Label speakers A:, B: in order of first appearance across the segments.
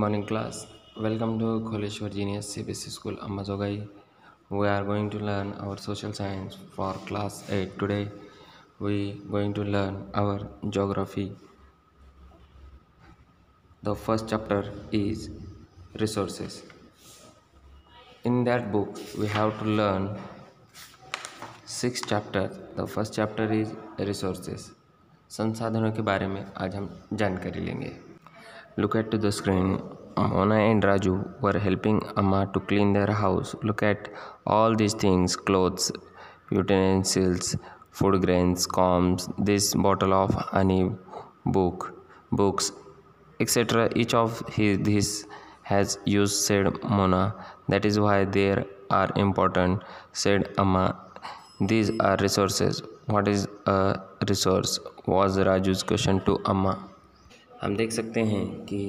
A: morning class. Welcome to Kholeshwar Genius CBSE School Ammazogai. We are going to learn our social science for class 8. Today we going to learn our geography. The first chapter is resources. In that book we have to learn 6 chapters. The first chapter is resources. संसाधनों के बारे में आज हम जानकारी लेंगे. Look at the screen. Mona and Raju were helping Amma to clean their house. Look at all these things: clothes, utensils, food grains, combs, this bottle of honey, books, etc. Each of these has use, said Mona. That is why they are important, said Amma. These are resources. What is a resource? Was Raju's question to Amma. हम देख सकते हैं कि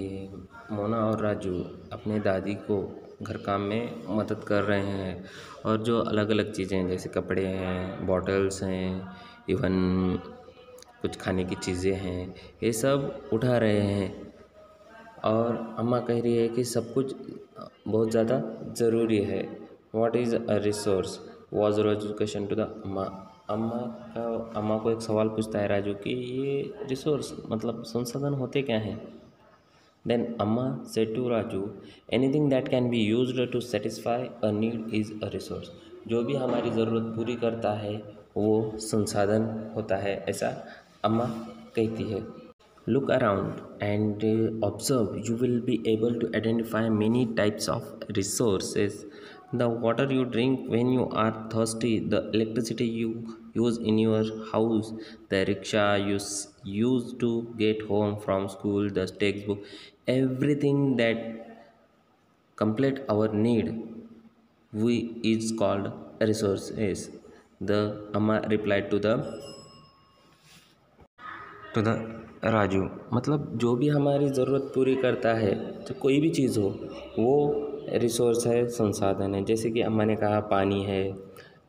A: मोना और राजू अपने दादी को घर काम में मदद कर रहे हैं और जो अलग अलग चीज़ें हैं जैसे कपड़े हैं, बॉटल्स हैं, इवन कुछ खाने की चीज़ें हैं, ये सब उठा रहे हैं. और अम्मा कह रही है कि सब कुछ बहुत ज़्यादा ज़रूरी है. What is a resource was Raju question to the Amma. Amma को एक सवाल पूछता है राजू कि ये रिसोर्स मतलब संसाधन होते क्या हैं. Then Amma said to Raju, anything that can be used to satisfy a need is a resource. जो भी हमारी ज़रूरत पूरी करता है वो संसाधन होता है, ऐसा अम्मा कहती है. Look around and observe. You will be able to identify many types of resources. The water you drink when you are thirsty, the electricity you use in your house, the rickshaw you use to get home from school, the textbook, everything that complete our need we is called resources. The Amma replied to the Raju. मतलब जो भी हमारी ज़रूरत पूरी करता है, तो कोई भी चीज़ हो वो रिसोर्स है, संसाधन है. जैसे कि अम्मा ने कहा पानी है,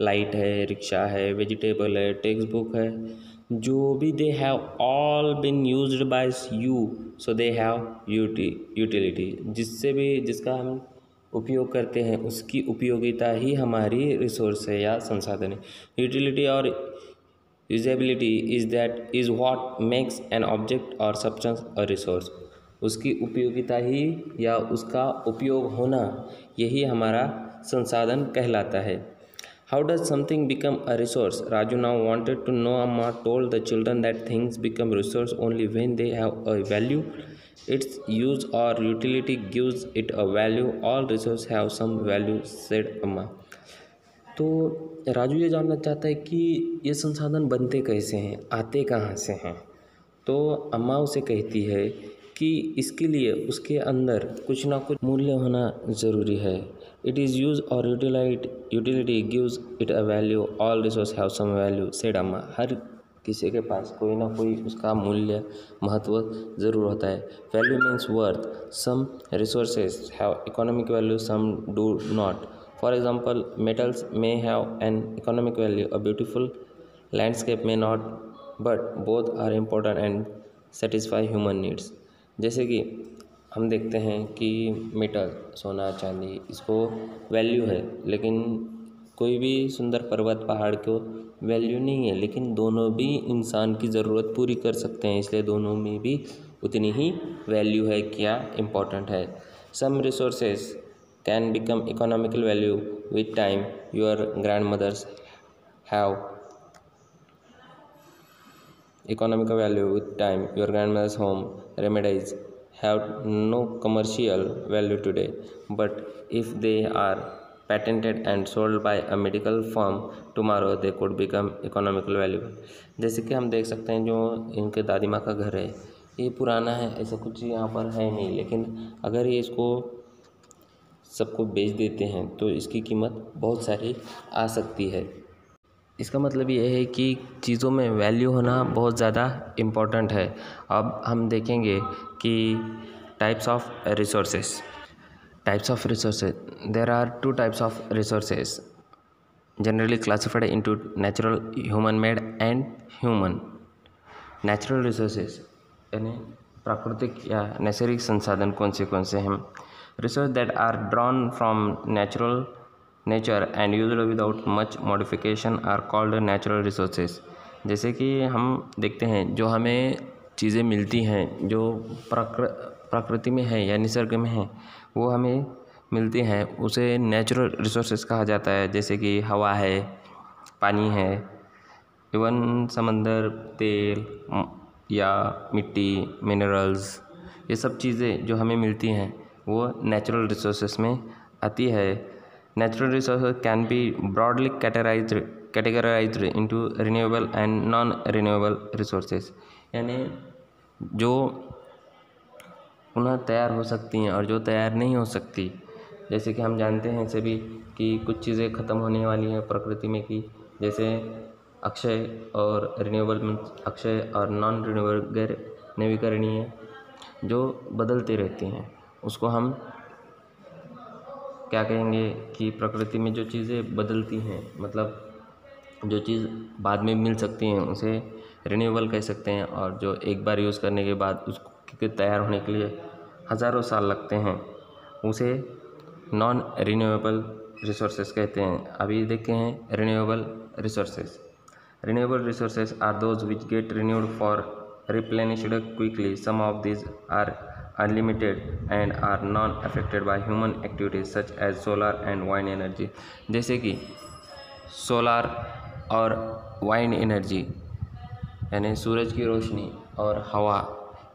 A: लाइट है, रिक्शा है, वेजिटेबल है, टेक्स्ट बुक है, जो भी they have all been used by you, so they have utility. जिसका हम उपयोग करते हैं उसकी उपयोगिता ही हमारी रिसोर्स है या संसाधन है. यूटिलिटी और usability is what makes an object और सब्सटेंस अ रिसोर्स. उसकी उपयोगिता ही या उसका उपयोग होना यही हमारा संसाधन कहलाता है. How does something become a resource? Raju now wanted to know. Amma told the children that things become resource only when they have a value. Its use और utility gives it a value. All resource have some value, said Amma. तो राजू ये जानना चाहता है कि ये संसाधन बनते कैसे हैं, आते कहाँ से हैं. तो अम्मा उसे कहती है कि इसके लिए उसके अंदर कुछ ना कुछ मूल्य होना ज़रूरी है. इट इज़ यूज और utility gives it a value. All resource have some value, said Amma. हर किसी के पास कोई ना कोई उसका मूल्य महत्व ज़रूर होता है. Value means worth. Some resources have economic value, some do not. For example, metals may have an economic value, a beautiful landscape may not, but both are important and satisfy human needs. जैसे कि हम देखते हैं कि metal, सोना, चांदी, इसको value है, लेकिन कोई भी सुंदर पर्वत, पहाड़ को वैल्यू नहीं है, लेकिन दोनों भी इंसान की ज़रूरत पूरी कर सकते हैं, इसलिए दोनों में भी उतनी ही वैल्यू है, क्या इम्पोर्टेंट है. सम resources can become economical value with time. Your grandmothers have economical value with time. Your grandmother's home remedies have no commercial value today, but if they are patented and sold by a medical firm tomorrow, they could become economical value. जैसे कि हम देख सकते हैं जो इनके दादी माँ का घर है ये पुराना है, ऐसा कुछ यहाँ पर है नहीं, लेकिन अगर ये इसको सबको बेच देते हैं तो इसकी कीमत बहुत सारी आ सकती है. इसका मतलब ये है कि चीज़ों में वैल्यू होना बहुत ज़्यादा इम्पोर्टेंट है. अब हम देखेंगे कि types of resources. There are 2 types of resources generally classified into natural, human made and human. Natural resources यानी प्राकृतिक या नैसर्गिक संसाधन कौन से हैं? Resource that are drawn from nature and used without much modification are called natural resources. जैसे कि हम देखते हैं जो हमें चीज़ें मिलती हैं जो प्रकृति में है या निसर्ग में है वो हमें मिलती हैं, उसे नेचुरल रिसोर्सेज कहा जाता है। जैसे कि हवा है, पानी है, इवन समंदर, तेल या मिट्टी, मिनरल्स, ये सब चीज़ें जो हमें मिलती हैं वो नेचुरल रिसोर्सेज में आती है। Natural resources can be broadly categorised into renewable and non renewable resources, यानी जो पुनः तैयार हो सकती हैं और जो तैयार नहीं हो सकती। जैसे कि हम जानते हैं सभी कि कुछ चीज़ें ख़त्म होने वाली हैं प्रकृति में की, जैसे अक्षय और रिन्यूएबल, अक्षय और नॉन रिन्यूएबल गैर नवीकरणीय जो बदलते रहती हैं, उसको हम क्या कहेंगे कि प्रकृति में जो चीज़ें बदलती हैं, मतलब जो चीज़ बाद में मिल सकती हैं उसे रिन्यूएबल कह सकते हैं, और जो एक बार यूज़ करने के बाद उसके तैयार होने के लिए हज़ारों साल लगते हैं उसे नॉन रिन्यूएबल रिसोर्सेज कहते हैं। अभी देखते हैं renewable resources. Renewable resources are those which get renewed for replenished quickly. Some of these are unlimited and are not affected by human activities such as solar and wind energy। जैसे कि solar और wind energy यानी सूरज की रोशनी और हवा,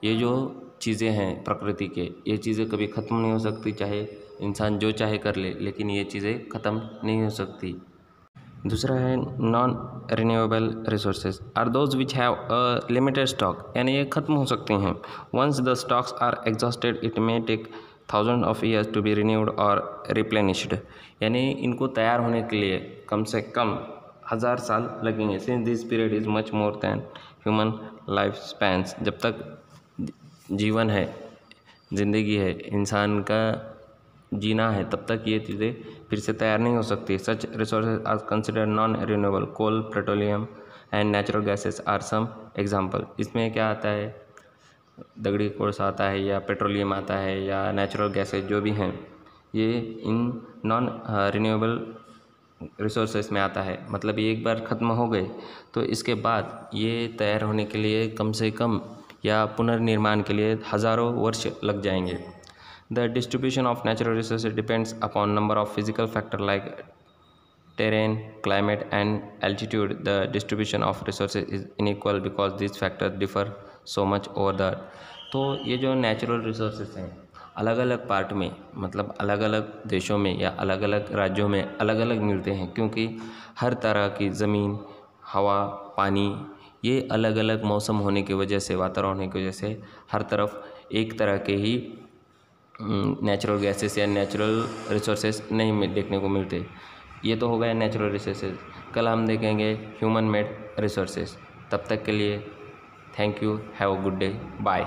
A: ये जो चीज़ें हैं प्रकृति के, ये चीज़ें कभी ख़त्म नहीं हो सकती, चाहे इंसान जो चाहे कर ले, लेकिन ये चीज़ें ख़त्म नहीं हो सकती। दूसरा है non renewable resources are those which have a limited stock, यानी ये ख़त्म हो सकते हैं। Once the stocks are exhausted it may take thousand of years to be renewed और रिप्लेनिश्ड, यानी इनको तैयार होने के लिए कम से कम 1000 साल लगेंगे। Since this period is much more than human life spans, जब तक जीवन है, ज़िंदगी है, इंसान का जीना है, तब तक ये चीज़ें फिर से तैयार नहीं हो सकती। Such resources are considered non renewable. Coal, petroleum and natural gases are some example. इसमें क्या आता है, दगड़ी कोळसा आता है या पेट्रोलियम आता है या नेचुरल गैसेस जो भी हैं, ये इन नॉन रिन्यूएबल रिसोर्सेज में आता है। मतलब ये एक बार ख़त्म हो गए तो इसके बाद ये तैयार होने के लिए कम से कम या पुनर्निर्माण के लिए हज़ारों वर्ष लग जाएंगे। The distribution of natural resources depends upon number of physical factors like terrain, climate and altitude. The distribution of resources is unequal because these factors differ so much over the earth। तो ये जो natural resources हैं अलग अलग part में, मतलब अलग अलग देशों में या अलग अलग राज्यों में अलग अलग मिलते हैं, क्योंकि हर तरह की ज़मीन, हवा, पानी, ये अलग अलग मौसम होने की वजह से, वातावरण होने की वजह से हर तरफ एक तरह के ही नेचुरल गैसेस या नेचुरल रिसोर्सेज नहीं देखने को मिलते। ये तो हो गया नेचुरल रिसोर्सेज। कल हम देखेंगे ह्यूमन मेड रिसोर्सेज। तब तक के लिए thank you, have a good day, bye.